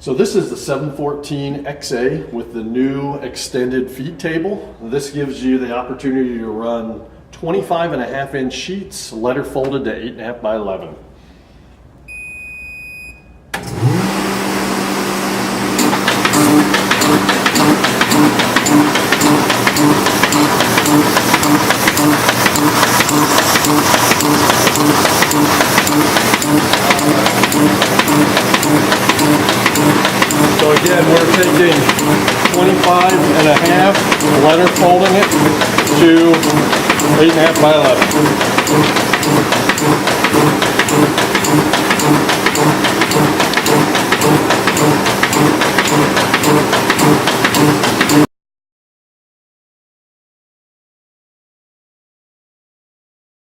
So this is the 714XA with the new extended feed table. This gives you the opportunity to run 25.5-inch sheets, letter folded to 8.5 by 11. So again, we're taking 25.5, letter folding it to 8.5 by 11.